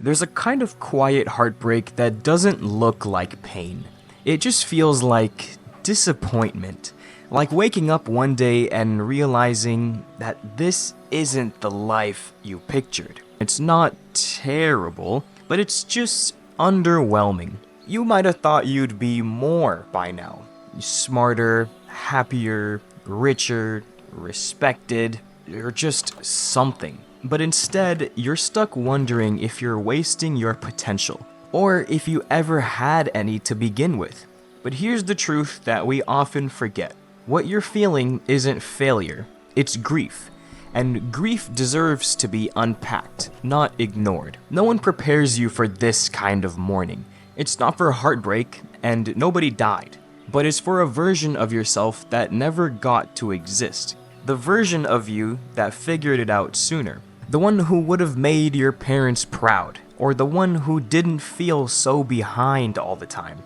There's a kind of quiet heartbreak that doesn't look like pain. It just feels like disappointment. Like waking up one day and realizing that this isn't the life you pictured. It's not terrible, but it's just underwhelming. You might have thought you'd be more by now. Smarter, happier, richer, respected, or just something. But instead, you're stuck wondering if you're wasting your potential, or if you ever had any to begin with. But here's the truth that we often forget. What you're feeling isn't failure, it's grief. And grief deserves to be unpacked, not ignored. No one prepares you for this kind of mourning. It's not for heartbreak, and nobody died. But it's for a version of yourself that never got to exist. The version of you that figured it out sooner. The one who would have made your parents proud, or the one who didn't feel so behind all the time.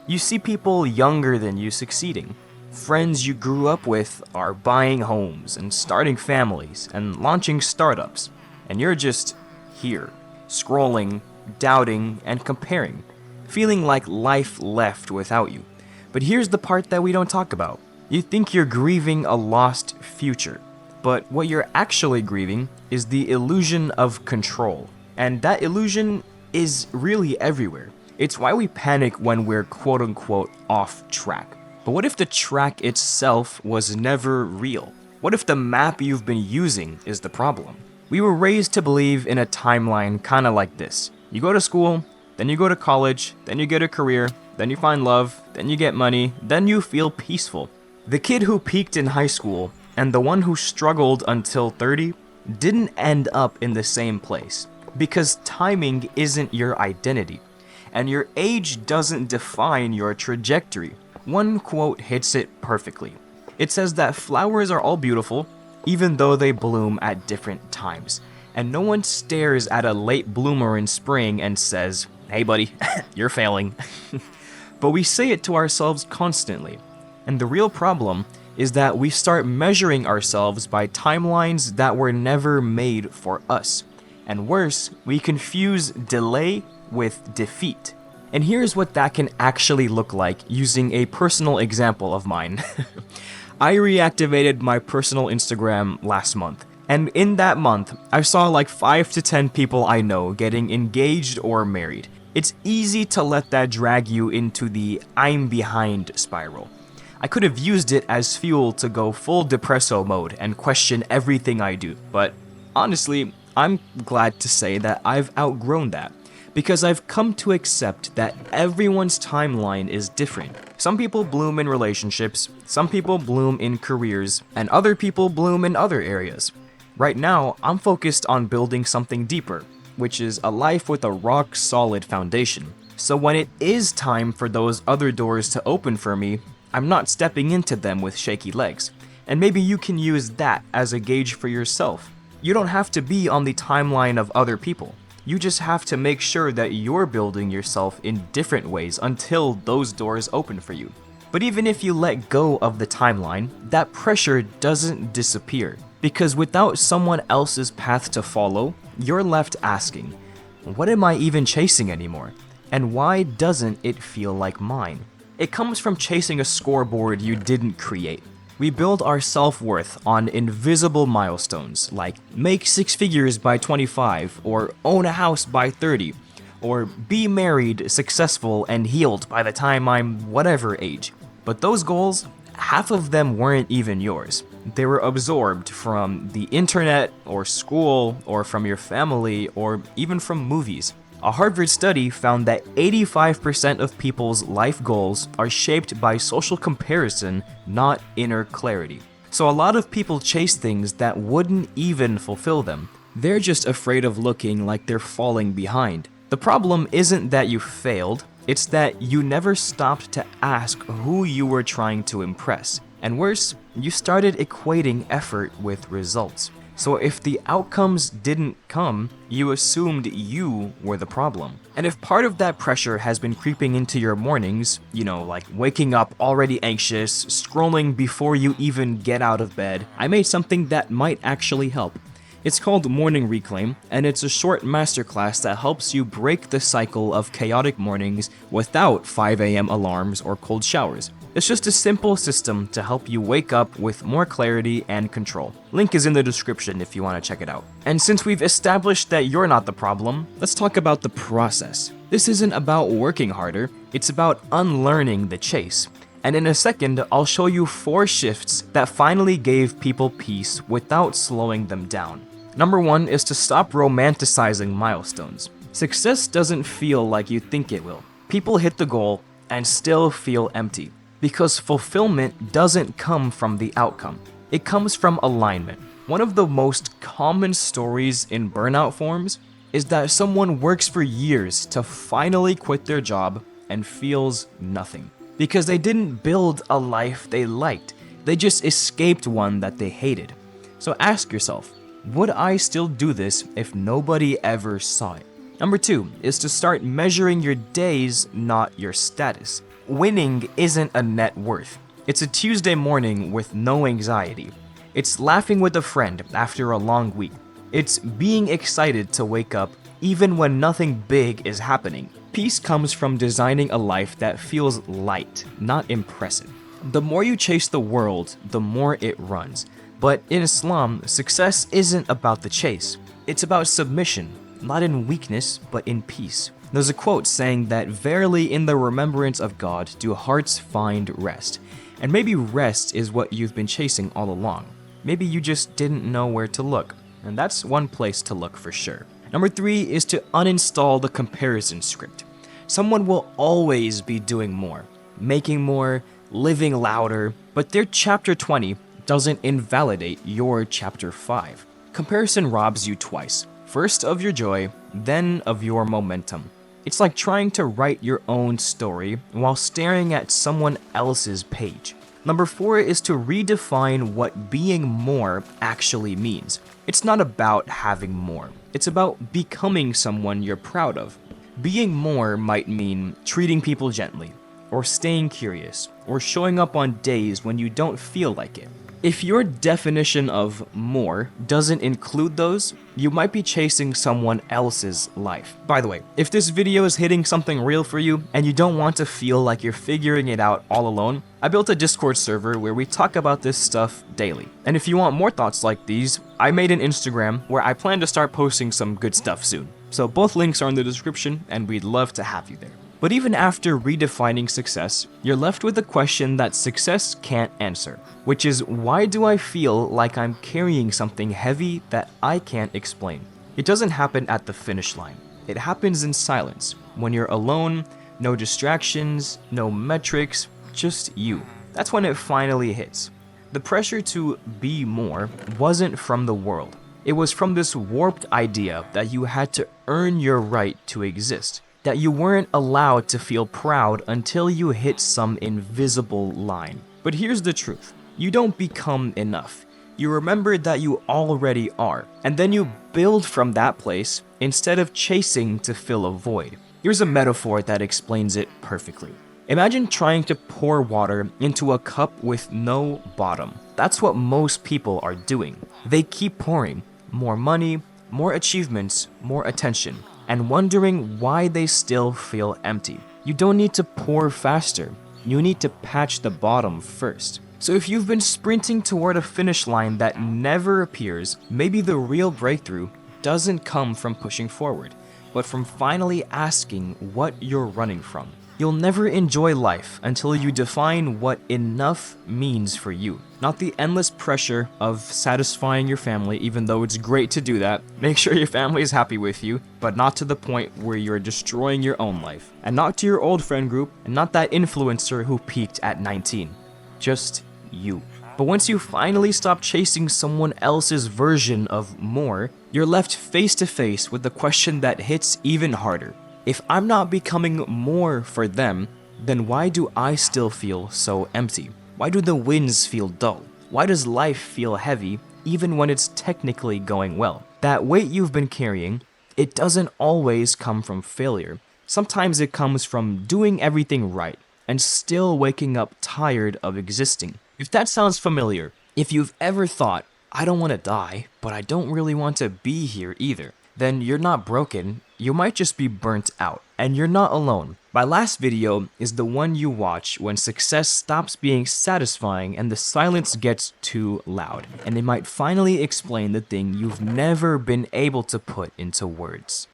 You see people younger than you succeeding. Friends you grew up with are buying homes and starting families and launching startups, and you're just here, scrolling, doubting, and comparing, feeling like life left without you. But here's the part that we don't talk about. You think you're grieving a lost future, but what you're actually grieving is the illusion of control, and that illusion is really everywhere. It's why we panic when we're quote-unquote off track. But what if the track itself was never real? What if the map you've been using is the problem? We were raised to believe in a timeline kinda like this. You go to school, then you go to college, then you get a career, then you find love, then you get money, then you feel peaceful. The kid who peaked in high school and the one who struggled until 30 didn't end up in the same place. Because timing isn't your identity, and your age doesn't define your trajectory. One quote hits it perfectly. It says that flowers are all beautiful, even though they bloom at different times. And no one stares at a late bloomer in spring and says, "Hey buddy, you're failing." But we say it to ourselves constantly. And the real problem is that we start measuring ourselves by timelines that were never made for us. And worse, we confuse delay with defeat. And here's what that can actually look like using a personal example of mine. I reactivated my personal Instagram last month. And in that month, I saw like 5 to 10 people I know getting engaged or married. It's easy to let that drag you into the I'm behind spiral. I could have used it as fuel to go full depresso mode and question everything I do. But honestly, I'm glad to say that I've outgrown that. Because I've come to accept that everyone's timeline is different. Some people bloom in relationships, some people bloom in careers, and other people bloom in other areas. Right now, I'm focused on building something deeper, which is a life with a rock-solid foundation. So when it is time for those other doors to open for me, I'm not stepping into them with shaky legs. And maybe you can use that as a gauge for yourself. You don't have to be on the timeline of other people. You just have to make sure that you're building yourself in different ways until those doors open for you. But even if you let go of the timeline, that pressure doesn't disappear. Because without someone else's path to follow, you're left asking, what am I even chasing anymore? And why doesn't it feel like mine? It comes from chasing a scoreboard you didn't create. We build our self-worth on invisible milestones like make 6 figures by 25, or own a house by 30, or be married, successful, and healed by the time I'm whatever age. But those goals, half of them weren't even yours. They were absorbed from the internet, or school, or from your family, or even from movies. A Harvard study found that 85% of people's life goals are shaped by social comparison, not inner clarity. So a lot of people chase things that wouldn't even fulfill them. They're just afraid of looking like they're falling behind. The problem isn't that you failed, it's that you never stopped to ask who you were trying to impress. And worse, you started equating effort with results. So if the outcomes didn't come, you assumed you were the problem. And if part of that pressure has been creeping into your mornings, like waking up already anxious, scrolling before you even get out of bed, I made something that might actually help. It's called Morning Reclaim, and it's a short masterclass that helps you break the cycle of chaotic mornings without 5 a.m. alarms or cold showers. It's just a simple system to help you wake up with more clarity and control. Link is in the description if you want to check it out. And since we've established that you're not the problem, let's talk about the process. This isn't about working harder, it's about unlearning the chase. And in a second, I'll show you 4 shifts that finally gave people peace without slowing them down. Number 1 is to stop romanticizing milestones. Success doesn't feel like you think it will. People hit the goal and still feel empty. Because fulfillment doesn't come from the outcome. It comes from alignment. One of the most common stories in burnout forms is that someone works for years to finally quit their job and feels nothing. Because they didn't build a life they liked. They just escaped one that they hated. So ask yourself, would I still do this if nobody ever saw it? Number 2 is to start measuring your days, not your status. Winning isn't a net worth. It's a Tuesday morning with no anxiety. It's laughing with a friend after a long week. It's being excited to wake up even when nothing big is happening. Peace comes from designing a life that feels light, not impressive. The more you chase the world, the more it runs. But in Islam, success isn't about the chase. It's about submission, not in weakness, but in peace. There's a quote saying that verily in the remembrance of God do hearts find rest. And maybe rest is what you've been chasing all along. Maybe you just didn't know where to look. And that's one place to look for sure. Number 3 is to uninstall the comparison script. Someone will always be doing more, making more, living louder, but their chapter 20 doesn't invalidate your chapter 5. Comparison robs you twice. First of your joy, then of your momentum. It's like trying to write your own story while staring at someone else's page. Number 4 is to redefine what being more actually means. It's not about having more. It's about becoming someone you're proud of. Being more might mean treating people gently, or staying curious, or showing up on days when you don't feel like it. If your definition of more doesn't include those, you might be chasing someone else's life. By the way, if this video is hitting something real for you and you don't want to feel like you're figuring it out all alone, I built a Discord server where we talk about this stuff daily. And if you want more thoughts like these, I made an Instagram where I plan to start posting some good stuff soon. So both links are in the description and we'd love to have you there. But even after redefining success, you're left with a question that success can't answer, which is, why do I feel like I'm carrying something heavy that I can't explain? It doesn't happen at the finish line. It happens in silence, when you're alone, no distractions, no metrics, just you. That's when it finally hits. The pressure to be more wasn't from the world. It was from this warped idea that you had to earn your right to exist. That you weren't allowed to feel proud until you hit some invisible line. But here's the truth. You don't become enough. You remember that you already are, and then you build from that place instead of chasing to fill a void. Here's a metaphor that explains it perfectly. Imagine trying to pour water into a cup with no bottom. That's what most people are doing. They keep pouring. More money, more achievements, more attention. And wondering why they still feel empty. You don't need to pour faster. You need to patch the bottom first. So if you've been sprinting toward a finish line that never appears, maybe the real breakthrough doesn't come from pushing forward, but from finally asking what you're running from. You'll never enjoy life until you define what enough means for you. Not the endless pressure of satisfying your family, even though it's great to do that. Make sure your family is happy with you, but not to the point where you're destroying your own life. And not to your old friend group, and not that influencer who peaked at 19. Just you. But once you finally stop chasing someone else's version of more, you're left face to face with the question that hits even harder. If I'm not becoming more for them, then why do I still feel so empty? Why do the wins feel dull? Why does life feel heavy even when it's technically going well? That weight you've been carrying, it doesn't always come from failure. Sometimes it comes from doing everything right and still waking up tired of existing. If that sounds familiar, if you've ever thought, I don't want to die, but I don't really want to be here either. Then you're not broken, you might just be burnt out. And you're not alone. My last video is the one you watch when success stops being satisfying and the silence gets too loud. And they might finally explain the thing you've never been able to put into words.